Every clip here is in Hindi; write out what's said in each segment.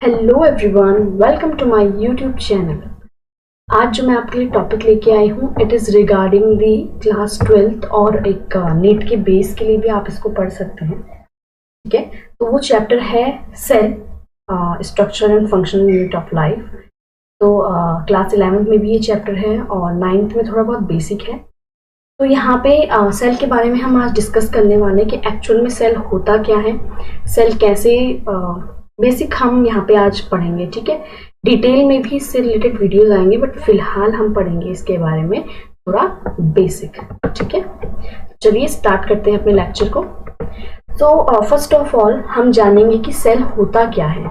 Hello everyone, welcome to my YouTube channel. आज जो मैं आपके लिए टॉपिक लेके आई हूँ it is regarding the class 12th और एक नीट के बेस के लिए भी आप इसको पढ़ सकते हैं। ठीक है, तो वो चैप्टर है cell structure and functional unit of life. तो क्लास 11th में भी ये चैप्टर है और 9th में थोड़ा बहुत बेसिक है। तो यहाँ पे सेल के बारे में हम आज डिस्कस करने वाले हैं कि एक्चुअल में सेल होता क्या है, सेल कैसे बेसिक हम यहाँ पे आज पढ़ेंगे। ठीक है, डिटेल में भी इससे रिलेटेड वीडियोस आएंगे बट फिलहाल हम पढ़ेंगे इसके बारे में थोड़ा बेसिक। ठीक है, चलिए स्टार्ट करते हैं अपने लेक्चर को। तो फर्स्ट ऑफ ऑल हम जानेंगे कि सेल होता क्या है।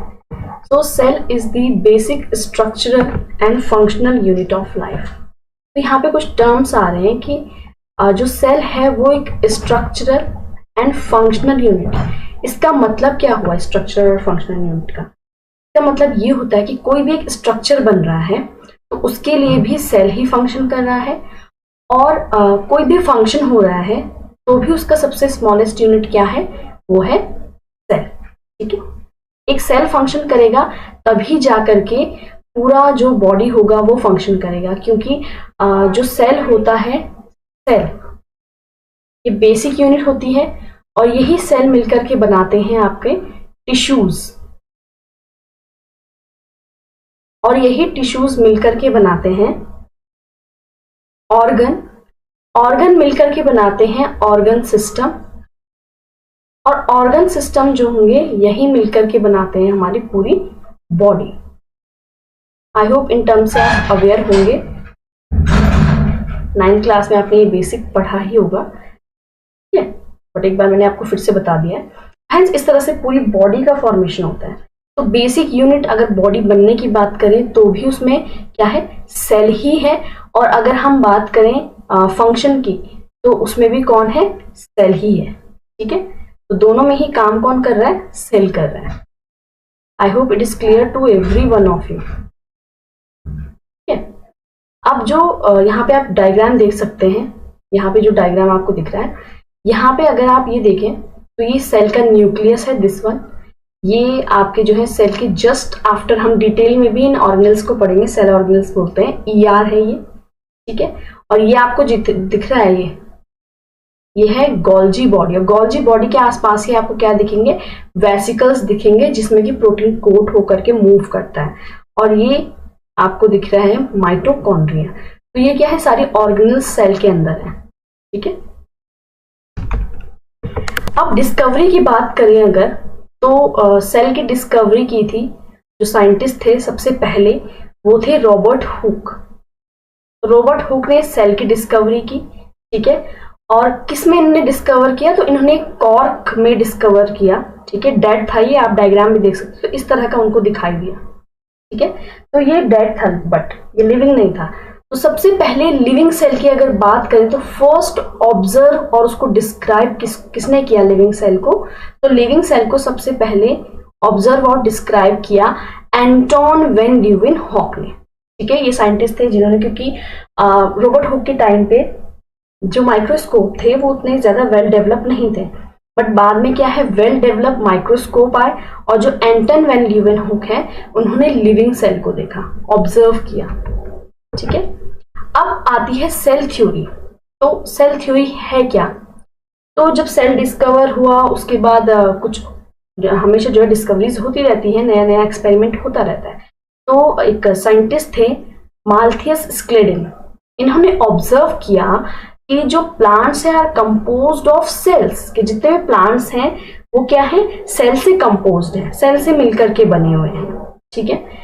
So cell is the basic structural and functional unit of life. तो यहाँ पे कुछ टर्म्स आ रहे हैं कि जो सेल है वो एक स्ट्रक्चरल एंड फंक्शनल यूनिट। इसका मतलब क्या हुआ स्ट्रक्चरल और फंक्शनल यूनिट का? इसका मतलब ये होता है कि कोई भी एक स्ट्रक्चर बन रहा है तो उसके लिए भी सेल ही फंक्शन कर रहा है, और कोई भी फंक्शन हो रहा है तो भी उसका सबसे स्मॉलेस्ट यूनिट क्या है, वो है सेल। ठीक है, एक सेल फंक्शन करेगा तभी जा करके पूरा जो बॉडी होगा वो फंक्शन करेगा, क्योंकि जो सेल होता है, सेल ये बेसिक यूनिट होती है और यही सेल मिलकर के बनाते हैं आपके टिश्यूज, और यही टिश्यूज मिलकर के बनाते हैं ऑर्गन, ऑर्गन मिलकर के बनाते हैं ऑर्गन सिस्टम, और ऑर्गन सिस्टम जो होंगे यही मिलकर के बनाते हैं हमारी पूरी body. I hope in terms से आप अवेयर होंगे। 9th क्लास में आपने ये बेसिक पढ़ा ही होगा, ठीक है, बट एक बार मैंने आपको फिर से बता दिया है। हेंस इस तरह से पूरी बॉडी का फॉर्मेशन होता है। तो बेसिक यूनिट अगर बॉडी बनने की बात करें तो भी उसमें क्या है, सेल ही है, और अगर हम बात करें फंक्शन की तो उसमें भी कौन है, सेल ही है। ठीक है, तो दोनों में ही काम कौन कर रहा है, सेल कर रहा है। I hope it is clear to every one of you. ठीक है, अब जो यहाँ पे आप डायग्राम देख सकते हैं, यहाँ पे जो डायग्राम आपको दिख रहा है, यहाँ पे अगर आप ये देखें तो ये सेल का न्यूक्लियस है, दिस वन। ये आपके जो है सेल के जस्ट आफ्टर, हम डिटेल में भी इन ऑर्गेनल्स को पढ़ेंगे, सेल ऑर्गेनल्स बोलते हैं, ईआर है ये। ठीक है, और ये आपको दिख रहा है, ये है गोल्जी बॉडी, और गोल्जी बॉडी के आसपास ही आपको क्या दिखेंगे, वेसिकल्स दिखेंगे जिसमें कि प्रोटीन कोट होकर के मूव करता है, और ये आपको दिख रहा है माइटोकॉन्ड्रिया। तो ये क्या है, सारी ऑर्गेनल्स सेल के अंदर है। ठीक है, अब डिस्कवरी की बात करें अगर, तो सेल की डिस्कवरी की थी, जो साइंटिस्ट थे सबसे पहले वो थे रॉबर्ट हुक। रॉबर्ट हुक ने सेल की डिस्कवरी की। ठीक है, और किस में इन्होंने डिस्कवर किया, तो इन्होंने कॉर्क में डिस्कवर किया। ठीक है, डेड था ये, आप डायग्राम में देख सकते हो, तो इस तरह का उनको दिखाई दिया। ठीक है, तो ये डेड था बट ये लिविंग नहीं था। तो सबसे पहले लिविंग सेल की अगर बात करें तो फर्स्ट ऑब्जर्व और उसको डिस्क्राइब किसने किया, लिविंग सेल को? तो लिविंग सेल को सबसे पहले ऑब्जर्व और डिस्क्राइब किया एंटोन वेन ल्यूवेन हॉक ने। ठीक है, ये साइंटिस्ट थे जिन्होंने, क्योंकि रॉबर्ट हुक के टाइम पे जो माइक्रोस्कोप थे वो उतने ज्यादा वेल डेवलप नहीं थे, बट बाद में क्या है, वेल डेवलप माइक्रोस्कोप आए, और जो एंटन वेन ल्यूवेन हुक है उन्होंने लिविंग सेल को देखा, ऑब्जर्व किया। ठीक है, अब आती है सेल थ्योरी। तो सेल थ्योरी है क्या? तो जब सेल डिस्कवर हुआ उसके बाद कुछ हमेशा जो है डिस्कवरीज होती रहती है, नया नया एक्सपेरिमेंट होता रहता है। तो एक साइंटिस्ट थे माल्थियस स्क्लेडेन, इन्होंने ऑब्जर्व किया कि जो प्लांट्स हैं आर कंपोज्ड ऑफ सेल्स, कि जितने भी प्लांट्स हैं वो क्या है, सेल से कंपोज्ड है, सेल से मिलकर के बने हुए हैं। ठीक है,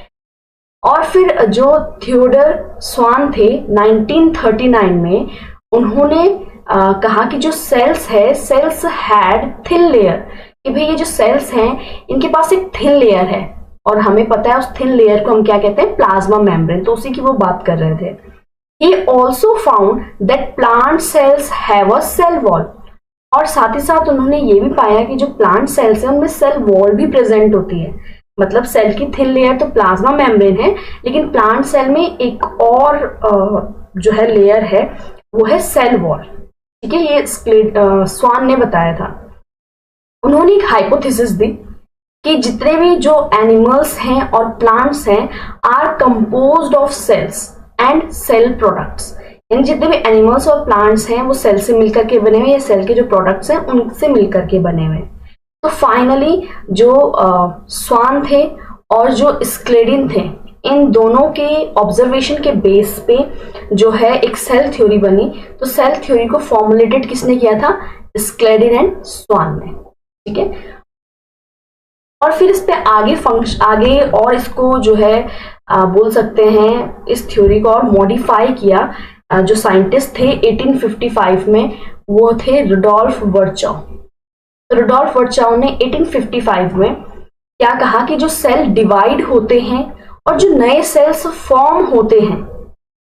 और फिर जो थियोडर स्वान थे 1939 में, उन्होंने कहा कि जो सेल्स है, सेल्स हैड थिन लेयर, कि भाई ये जो सेल्स हैं इनके पास एक थिन लेयर है, और हमें पता है उस थिन लेयर को हम क्या कहते हैं, प्लाज्मा मेम्ब्रेन। तो उसी की वो बात कर रहे थे। He also found that plant cells have a cell wall, और साथ ही साथ उन्होंने ये भी पाया कि जो प्लांट सेल्स हैं उनमें सेल वॉल भी प्रेजेंट होती है। मतलब सेल की थिन लेयर तो प्लाज्मा मेम्ब्रेन है, लेकिन प्लांट सेल में एक और जो है लेयर है वो है सेल वॉल। ठीक है, ये स्वान ने बताया था। उन्होंने एक हाइपोथेसिस दी कि जितने भी जो एनिमल्स हैं और प्लांट्स हैं are composed of cells and cell products, यानी जितने भी एनिमल्स और प्लांट्स हैं वो सेल से मिलकर के बने हुए, या सेल के जो प्रोडक्ट्स हैं उनसे मिलकर के बने हुए। तो फाइनली जो स्वान थे और जो स्क्लेडिन थे, इन दोनों के ऑब्जर्वेशन के बेस पे जो है एक सेल थ्योरी बनी। तो सेल थ्योरी को फॉर्मुलेटेड किसने किया था? स्क्लेडिन एंड स्वान ने, ठीक है। और फिर इस पे आगे और इसको जो है बोल सकते हैं इस थ्योरी को और मॉडिफाई किया जो साइंटिस्ट थे 1855 में, वो थे रुडोल्फ वर्चाउ। रुडोल्फ वर्चाउ ने 1855 में क्या कहा कि जो सेल डिवाइड होते हैं और जो नए सेल्स फॉर्म होते हैं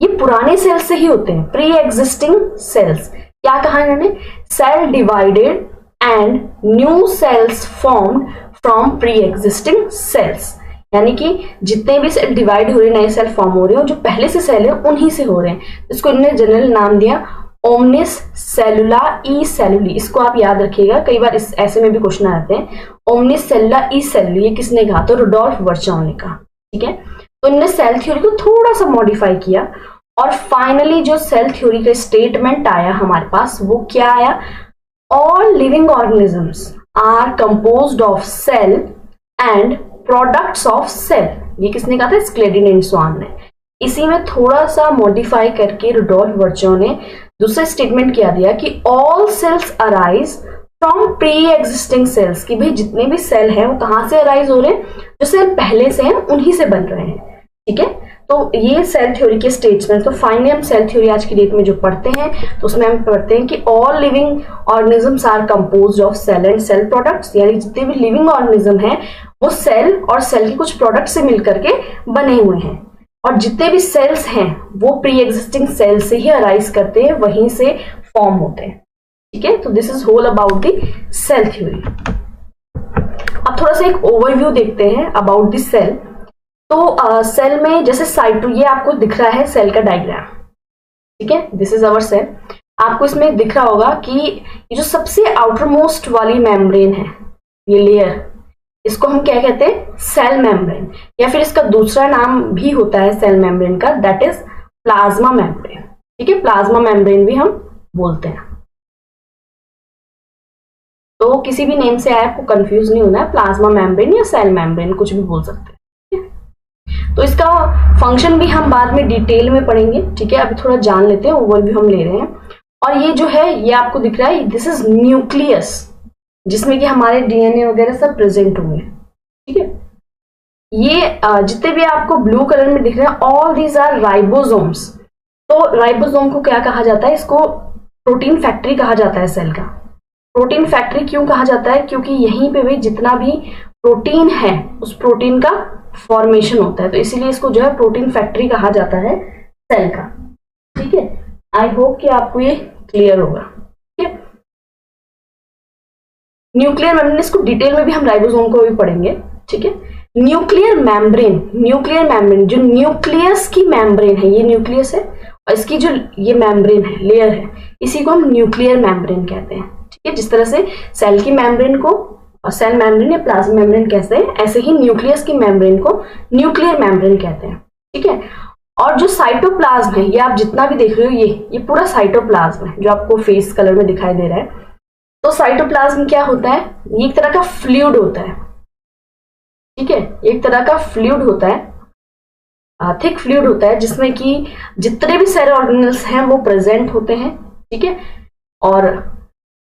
ये पुराने सेल्स से ही होते हैं, प्री एग्जिस्टिंग सेल्स। क्या कहा इन्होंने? Cell divided and new cells formed from pre existing cells, यानी कि जितने भी सेल डिवाइड हो रहे हैं, नए सेल फॉर्म हो रहे हैं, जो पहले से सेल है उन्हीं से हो रहे हैं। इसको इन्होंने जनरल नाम दिया ओमनिस सेलुला ई सेलुली। इसको आप याद रखिएगा, कई बार इस ऐसे में भी क्वेश्चन आते हैं। ओमनिस सेलुला ई सेलुली ये किसने कहा? तो रुडोल्फ वर्चाउ ने कहा, ठीक है। तो इन्होंने सेल थ्योरी को थोड़ा सा मॉडिफाई किया और फाइनली जो सेल थ्योरी का स्टेटमेंट आया हमारे पास वो क्या आया? All living organisms are composed of cell and products of cell. ये किसने कहा था? स्क्लेडिन एंड स्वान ने। इसी में थोड़ा सा मॉडिफाई करके रुडोल्फ वर्चाउ ने दूसरा स्टेटमेंट क्या दिया कि all cells arise from pre existing cells, कि भाई जितने भी सेल हैं वो कहां से अराइज हो रहे हैं? जो सेल पहले से हैं उन्हीं से बन रहे हैं, ठीक है। तो ये सेल थ्योरी के स्टेटमेंट। तो फाइनली हम सेल थ्योरी आज की डेट में जो पढ़ते हैं तो उसमें हम पढ़ते हैं कि all living organisms are composed of cell and cell products, यानी जितने भी लिविंग ऑर्गेनिज्म हैं वो सेल और सेल के कुछ प्रोडक्ट से मिलकर के बने हुए हैं, और जितने भी सेल्स हैं वो प्री एग्जिस्टिंग सेल से ही अराइज करते हैं, वहीं से फॉर्म होते हैं, ठीक है। तो this is whole about the cell theory. अब थोड़ा सा एक ओवरव्यू देखते हैं अबाउट द सेल। तो सेल में जैसे साइटो, ये आपको दिख रहा है सेल का डायग्राम, ठीक है। This is our cell. आपको इसमें दिख रहा होगा कि ये जो सबसे आउटर मोस्ट वाली मेम्ब्रेन है, ये लेयर, इसको हम क्या कहते हैं? सेल मेम्ब्रेन, या फिर इसका दूसरा नाम भी होता है सेल मेम्ब्रेन का, दैट इज प्लाज्मा मेम्ब्रेन, ठीक है। प्लाज्मा मेम्ब्रेन भी हम बोलते हैं। तो किसी भी नेम से आपको कंफ्यूज नहीं होना है, प्लाज्मा मेम्ब्रेन या सेल मेम्ब्रेन कुछ भी बोल सकते हैं। तो इसका फंक्शन भी हम बाद में डिटेल में पढ़ेंगे, ठीक है। अभी थोड़ा जान लेते हैं, ओवरव्यू हम ले रहे हैं। और ये जो है ये आपको दिख रहा है, दिस इज न्यूक्लियस, जिसमें कि हमारे डीएनए वगैरह सब प्रेजेंट होंगे, ठीक है। ये जितने भी आपको ब्लू कलर में दिख रहे हैं, ऑल दीज आर राइबोसोम्स। तो राइबोसोम को क्या कहा जाता है? इसको प्रोटीन फैक्ट्री कहा जाता है सेल का। प्रोटीन फैक्ट्री क्यों कहा जाता है? क्योंकि यहीं पे भी जितना भी प्रोटीन है उस प्रोटीन का फॉर्मेशन होता है, तो इसीलिए इसको जो है प्रोटीन फैक्ट्री कहा जाता है सेल का, ठीक है। आई होप कि आपको ये क्लियर होगा, ठीक है। न्यूक्लियर मेम्ब्रेन, इसको डिटेल में भी हम राइबोसोम को भी पढ़ेंगे, ठीक है। न्यूक्लियर मेम्ब्रेन जो न्यूक्लियस की मेम्ब्रेन है, ये न्यूक्लियस है और इसकी जो ये मेम्ब्रेन है, लेयर है, इसी को हम न्यूक्लियर मेम्ब्रेन कहते हैं, ठीक है। जिस तरह से सेल की मेम्ब्रेन को सेल मेम्ब्रेन या प्लाज्मा मेम्ब्रेन कहते हैं, ऐसे ही न्यूक्लियस की मेम्ब्रेन को न्यूक्लियर मेम्ब्रेन कहते हैं, ठीक है। और जो साइटोप्लाज्म है, ये आप जितना भी देख रहे हो, ये पूरा साइटोप्लाज्म है जो आपको फेस कलर में दिखाई दे रहा है। तो साइटोप्लाज्म क्या होता है? ये एक तरह का फ्लूइड होता है, ठीक है। एक तरह का फ्लूइड होता है, थिक फ्लूइड होता है, जिसमें कि जितने भी सेल ऑर्गेनेल्स हैं वो प्रेजेंट होते हैं, ठीक है, और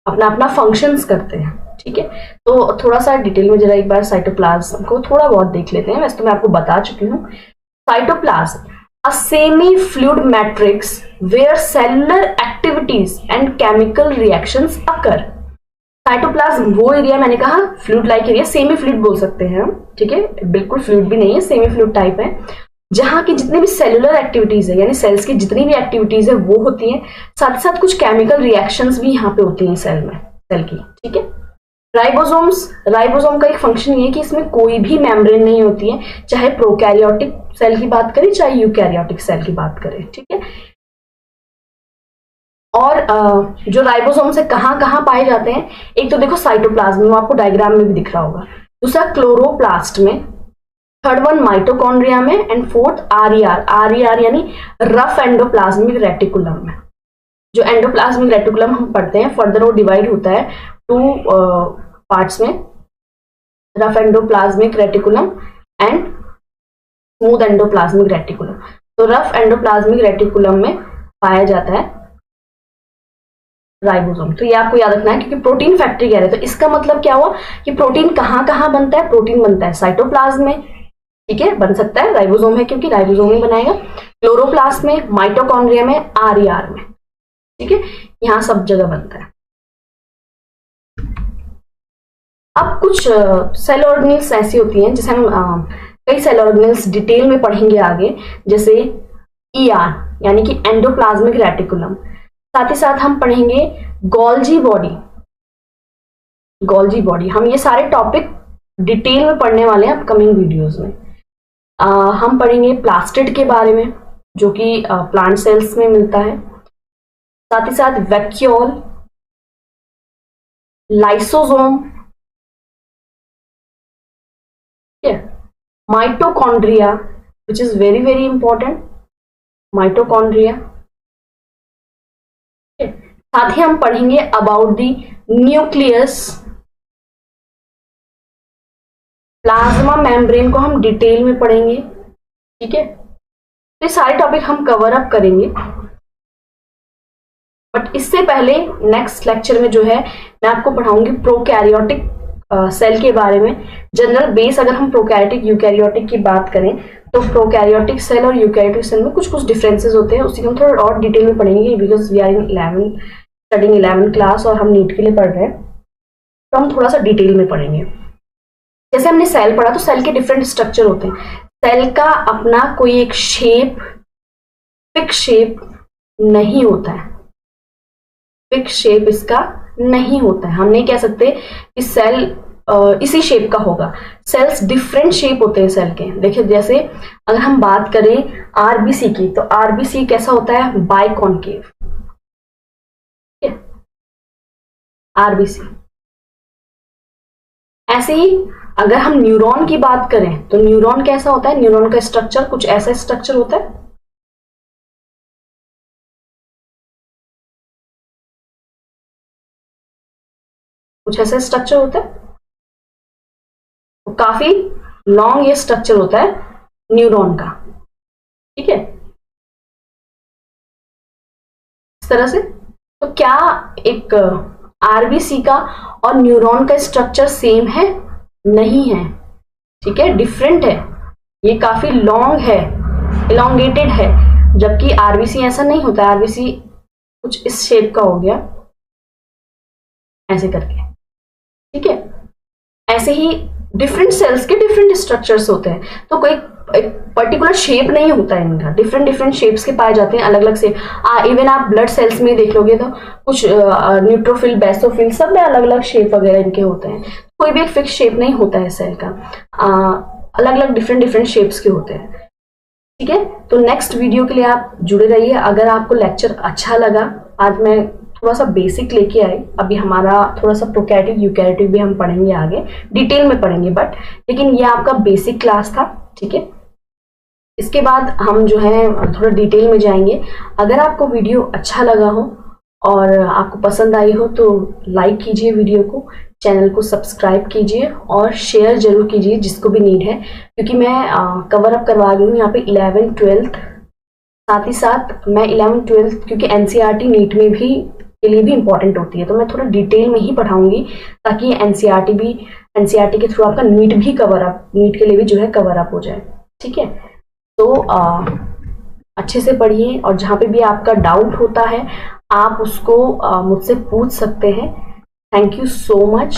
अपना अपना फंक्शंस करते हैं, ठीक है। तो थोड़ा सा डिटेल में जरा एक बार साइटोप्लाज्म को थोड़ा बहुत देख लेते हैं। वैसे तो मैं आपको बता चुकी हूँ। Cytoplasm a semi-fluid matrix where cellular activities and chemical reactions occur। Cytoplasm वो एरिया, मैंने कहा fluid like area, semi fluid बोल सकते हैं हम, ठीक है। बिल्कुल फ्लूइड भी नहीं है, सेमी फ्लूइड टाइप है, जहां की जितने भी सेलुलर एक्टिविटीज है, यानी सेल्स की जितनी भी एक्टिविटीज है वो होती है, साथ साथ कुछ केमिकल रिएक्शंस भी यहाँ पे होती हैं सेल में, सेल की, ठीक है। राइबोसोम का एक फंक्शन ये है कि इसमें कोई भी मेम्ब्रेन नहीं होती है, चाहे प्रोकैरियोटिक सेल की बात करें चाहे यूकैरियोटिक सेल की बात करें, ठीक है। और जो राइबोसोम से कहां कहां पाए जाते हैं, एक तो देखो साइटोप्लाज्म में, आपको डायग्राम में भी दिख रहा होगा, दूसरा क्लोरोप्लास्ट में, थर्ड वन माइटोकॉन्ड्रिया में, एंड फोर्थ आरईआर यानी रफ एंडोप्लाज्मिक रेटिकुलम में। जो एंडोप्लाज्मिक रेटिकुलम हम पढ़ते हैं फर्दर वो डिवाइड होता है 2 पार्ट्स में, rough endoplasmic reticulum and smooth endoplasmic reticulum. तो रफ एंडोप्लाज्मिक रेटिकुलम में पाया जाता है राइबोसोम। तो ये आपको याद रखना है क्योंकि प्रोटीन फैक्ट्री कह रहे हैं, तो इसका मतलब क्या हुआ कि प्रोटीन कहाँ कहाँ बनता है? प्रोटीन बनता है साइटोप्लाज्म में, ठीक है, बन सकता है, राइबोसोम है क्योंकि राइबोसोम ही बनाएगा, क्लोरोप्लास्ट में, माइटोकॉन्ड्रिया में, आरईआर में, ठीक है, यहाँ सब जगह बनता है। अब कुछ सेल ऑर्गेनेल्स ऐसी होती हैं जिसे हम कई सेल ऑर्गेनेल्स डिटेल में पढ़ेंगे आगे, जैसे ईआर यानी कि एंडोप्लाज्मिक रेटिकुलम। साथ ही साथ हम पढ़ेंगे गोल्जी बॉडी, गोल्जी बॉडी। हम ये सारे टॉपिक डिटेल में पढ़ने वाले हैं अपकमिंग वीडियोस में। हम पढ़ेंगे प्लास्टिड के बारे में जो कि प्लांट सेल्स में मिलता है। साथ ही साथ vacuole, lysosome, mitochondria which is very very important, mitochondria. साथ ही हम पढ़ेंगे about the nucleus, plasma membrane को हम डिटेल में पढ़ेंगे, ठीक है। तो ये सारे टॉपिक हम कवर अप करेंगे, बट इससे पहले नेक्स्ट लेक्चर में जो है मैं आपको पढ़ाऊंगी प्रोकैरियोटिक सेल के बारे में। जनरल बेस अगर हम प्रोकैरियोटिक यूकैरियोटिक की बात करें तो प्रोकैरियोटिक सेल और यूकैरियोटिक सेल में कुछ कुछ डिफरेंसेस होते हैं, उसी को हम थोड़ा और डिटेल में पढ़ेंगे because we are in 11 class और हम नीट के लिए पढ़ रहे हैं, तो हम थोड़ा सा डिटेल में पढ़ेंगे। जैसे हमने सेल पढ़ा तो सेल के डिफरेंट स्ट्रक्चर होते हैं, सेल का अपना कोई एक शेप, फिक्स शेप नहीं होता है, फिक्स शेप इसका नहीं होता है। हम नहीं कह सकते कि सेल इसी शेप का होगा, सेल्स डिफरेंट शेप होते हैं सेल के। देखिए जैसे अगर हम बात करें आरबीसी की, तो आरबीसी कैसा होता है? बाइकॉन्केव, आरबीसी। ऐसे ही अगर हम न्यूरॉन की बात करें तो न्यूरॉन कैसा होता है? न्यूरॉन का स्ट्रक्चर कुछ ऐसा स्ट्रक्चर होता है, कुछ ऐसा स्ट्रक्चर होता है, तो काफी लॉन्ग ये स्ट्रक्चर होता है न्यूरॉन का, ठीक है, इस तरह से। तो क्या एक आरबीसी का और न्यूरॉन का स्ट्रक्चर सेम है? नहीं है, ठीक है, डिफरेंट है। ये काफी लॉन्ग है, इलोंगेटेड है, जबकि आरबीसी ऐसा नहीं होता है। आरबीसी कुछ इस शेप का हो गया, ऐसे करके, ठीक है। ऐसे ही डिफरेंट सेल्स के डिफरेंट स्ट्रक्चर्स होते हैं, तो कोई एक पर्टिकुलर शेप नहीं होता है इनका, डिफरेंट डिफरेंट शेप्स के पाए जाते हैं, अलग अलग शेप। इवन आप ब्लड सेल्स में देख लोगे तो कुछ न्यूट्रोफिल, बेसोफिल, सब में अलग अलग शेप वगैरह इनके होते हैं। कोई भी एक फिक्स शेप नहीं होता है सेल का, अलग अलग डिफरेंट डिफरेंट शेप्स के होते हैं, ठीक है। तो नेक्स्ट वीडियो के लिए आप जुड़े रहिए। अगर आपको लेक्चर अच्छा लगा, आज मैं थोड़ा सा बेसिक लेके आई, अभी हमारा थोड़ा सा प्रोकैरियोटिक यूकैरियोटिक भी हम पढ़ेंगे आगे, डिटेल में पढ़ेंगे, बट लेकिन ये आपका बेसिक क्लास था, ठीक है। इसके बाद हम जो है थोड़ा डिटेल में जाएंगे। अगर आपको वीडियो अच्छा लगा हो और आपको पसंद आई हो तो लाइक कीजिए वीडियो को, चैनल को सब्सक्राइब कीजिए और शेयर जरूर कीजिए जिसको भी नीड है, क्योंकि मैं कवर अप करवा रही हूँ यहाँ पे 11th 12th। साथ ही साथ मैं 11th 12th क्योंकि एनसीईआरटी नीट में भी के लिए भी इंपॉर्टेंट होती है, तो मैं थोड़ा डिटेल में ही पढ़ाऊंगी ताकि एनसीईआरटी के थ्रू आपका नीट भी कवर अप, नीट के लिए भी जो है कवर अप हो जाए, ठीक है। तो अच्छे से पढ़िए और जहाँ पे भी आपका डाउट होता है आप उसको मुझसे पूछ सकते हैं। Thank you so much.